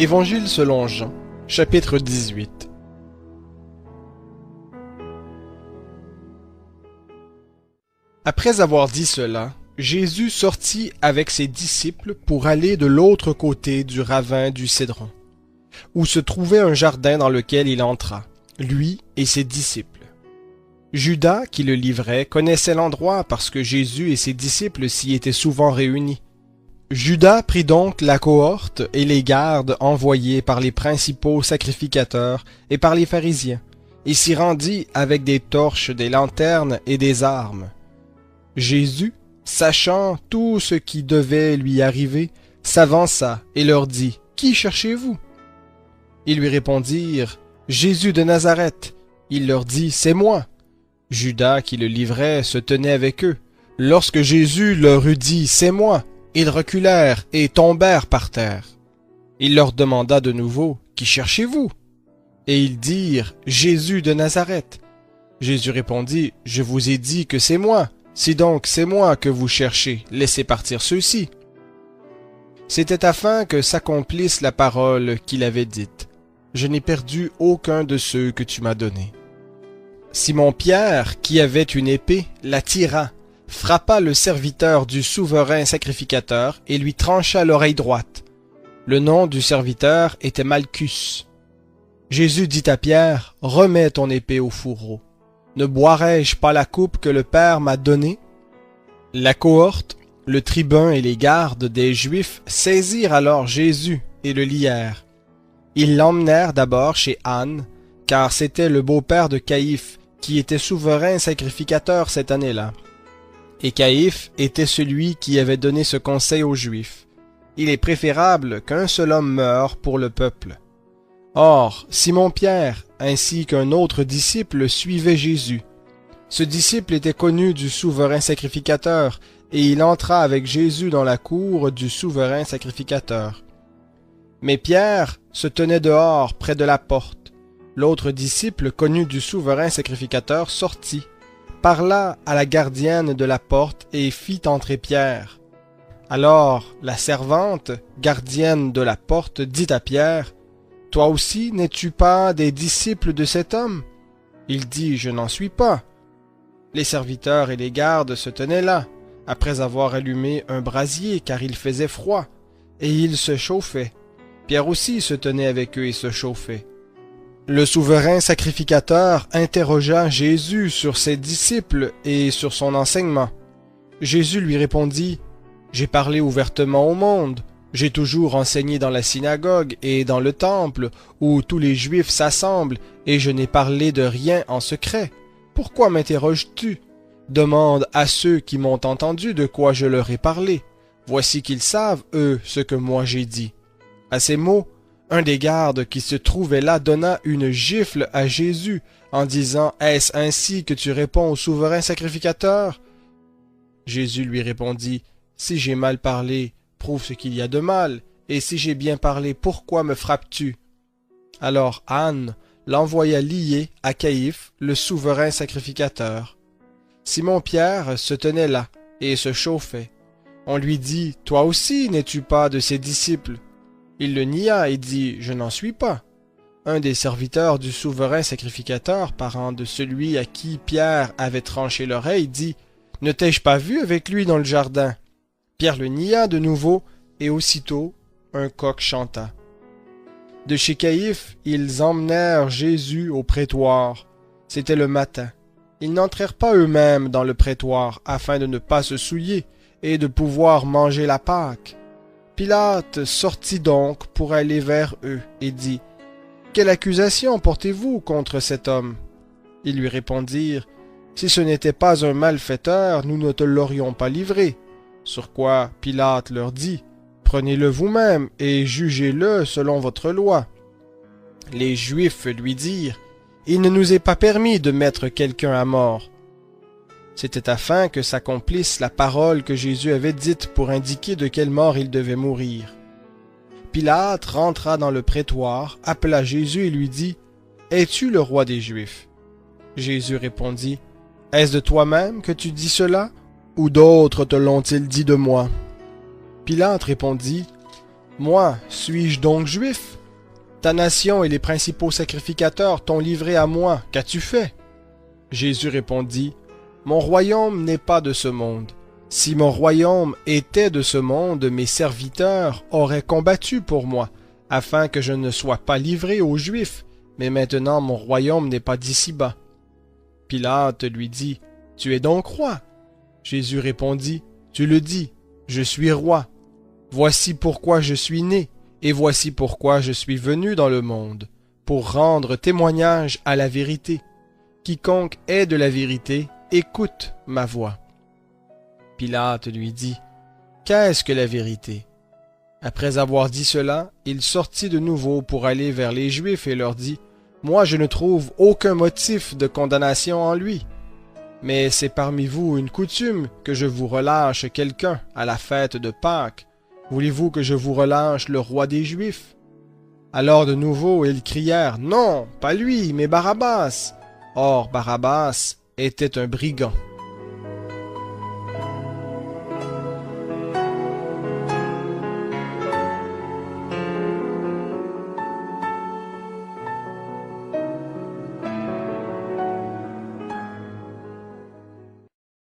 Évangile selon Jean, chapitre 18. Après avoir dit cela, Jésus sortit avec ses disciples pour aller de l'autre côté du ravin du Cédron, où se trouvait un jardin dans lequel il entra, lui et ses disciples. Judas, qui le livrait, connaissait l'endroit parce que Jésus et ses disciples s'y étaient souvent réunis. Judas prit donc la cohorte et les gardes envoyés par les principaux sacrificateurs et par les pharisiens, et s'y rendit avec des torches, des lanternes et des armes. Jésus, sachant tout ce qui devait lui arriver, s'avança et leur dit, « Qui cherchez-vous » Ils lui répondirent, « Jésus de Nazareth. » Il leur dit, « C'est moi. » Judas, qui le livrait, se tenait avec eux. Lorsque Jésus leur eut dit, « C'est moi », ils reculèrent et tombèrent par terre. Il leur demanda de nouveau, « Qui cherchez-vous » Et ils dirent, « Jésus de Nazareth. » Jésus répondit, « Je vous ai dit que c'est moi. Si donc c'est moi que vous cherchez, laissez partir ceux-ci. » C'était afin que s'accomplisse la parole qu'il avait dite. « Je n'ai perdu aucun de ceux que tu m'as donnés. » Simon-Pierre, qui avait une épée, la tira, frappa le serviteur du souverain sacrificateur et lui trancha l'oreille droite. Le nom du serviteur était Malchus. Jésus dit à Pierre, « Remets ton épée au fourreau. Ne boirai-je pas la coupe que le Père m'a donnée ?» La cohorte, le tribun et les gardes des Juifs saisirent alors Jésus et le lièrent. Ils l'emmenèrent d'abord chez Anne, car c'était le beau-père de Caïphe, qui était souverain sacrificateur cette année-là. Et Caïphe était celui qui avait donné ce conseil aux Juifs. Il est préférable qu'un seul homme meure pour le peuple. Or, Simon-Pierre, ainsi qu'un autre disciple, suivait Jésus. Ce disciple était connu du souverain sacrificateur, et il entra avec Jésus dans la cour du souverain sacrificateur. Mais Pierre se tenait dehors, près de la porte. L'autre disciple, connu du souverain sacrificateur, sortit, parla à la gardienne de la porte et fit entrer Pierre. Alors la servante, gardienne de la porte, dit à Pierre, « Toi aussi, n'es-tu pas des disciples de cet homme ?» Il dit, « Je n'en suis pas. » Les serviteurs et les gardes se tenaient là, après avoir allumé un brasier, car il faisait froid, et ils se chauffaient. Pierre aussi se tenait avec eux et se chauffait. Le souverain sacrificateur interrogea Jésus sur ses disciples et sur son enseignement. Jésus lui répondit, « J'ai parlé ouvertement au monde. J'ai toujours enseigné dans la synagogue et dans le temple, où tous les Juifs s'assemblent, et je n'ai parlé de rien en secret. Pourquoi m'interroges-tu? Demande à ceux qui m'ont entendu de quoi je leur ai parlé. Voici qu'ils savent, eux, ce que moi j'ai dit. » À ces mots, un des gardes qui se trouvait là donna une gifle à Jésus en disant, « Est-ce ainsi que tu réponds au souverain sacrificateur? » Jésus lui répondit, « Si j'ai mal parlé, prouve ce qu'il y a de mal, et si j'ai bien parlé, pourquoi me frappes-tu? » Alors Anne l'envoya lié à Caïphe, le souverain sacrificateur. Simon-Pierre se tenait là et se chauffait. On lui dit, « Toi aussi n'es-tu pas de ses disciples? » Il le nia et dit, « Je n'en suis pas. » Un des serviteurs du souverain sacrificateur, parent de celui à qui Pierre avait tranché l'oreille, dit, « Ne t'ai-je pas vu avec lui dans le jardin? » Pierre le nia de nouveau, et aussitôt un coq chanta. De chez Caïphe, ils emmenèrent Jésus au prétoire. C'était le matin. Ils n'entrèrent pas eux-mêmes dans le prétoire, afin de ne pas se souiller, et de pouvoir manger la Pâque. Pilate sortit donc pour aller vers eux, et dit, « Quelle accusation portez-vous contre cet homme? » Ils lui répondirent, « Si ce n'était pas un malfaiteur, nous ne te l'aurions pas livré. » Sur quoi Pilate leur dit, « Prenez-le vous-même et jugez-le selon votre loi. » Les Juifs lui dirent, « Il ne nous est pas permis de mettre quelqu'un à mort. » C'était afin que s'accomplisse la parole que Jésus avait dite pour indiquer de quelle mort il devait mourir. Pilate rentra dans le prétoire, appela Jésus et lui dit, « Es-tu le roi des Juifs? » Jésus répondit, « Est-ce de toi-même que tu dis cela, ou d'autres te l'ont-ils dit de moi? » Pilate répondit, « Moi, suis-je donc juif? Ta nation et les principaux sacrificateurs t'ont livré à moi. Qu'as-tu fait? Jésus répondit, Mon royaume n'est pas de ce monde. Si mon royaume était de ce monde, mes serviteurs auraient combattu pour moi, afin que je ne sois pas livré aux Juifs, mais maintenant mon royaume n'est pas d'ici-bas. Pilate lui dit, Tu es donc roi? Jésus répondit, Tu le dis, je suis roi. Voici pourquoi je suis né, et voici pourquoi je suis venu dans le monde, pour rendre témoignage à la vérité. Quiconque est de la vérité, écoute ma voix. Pilate lui dit, Qu'est-ce que la vérité? Après avoir dit cela, il sortit de nouveau pour aller vers les Juifs et leur dit, Moi je ne trouve aucun motif de condamnation en lui. Mais c'est parmi vous une coutume que je vous relâche quelqu'un à la fête de Pâques. Voulez-vous que je vous relâche le roi des Juifs? Alors de nouveau ils crièrent, Non, pas lui, mais Barabbas. Or Barabbas était un brigand.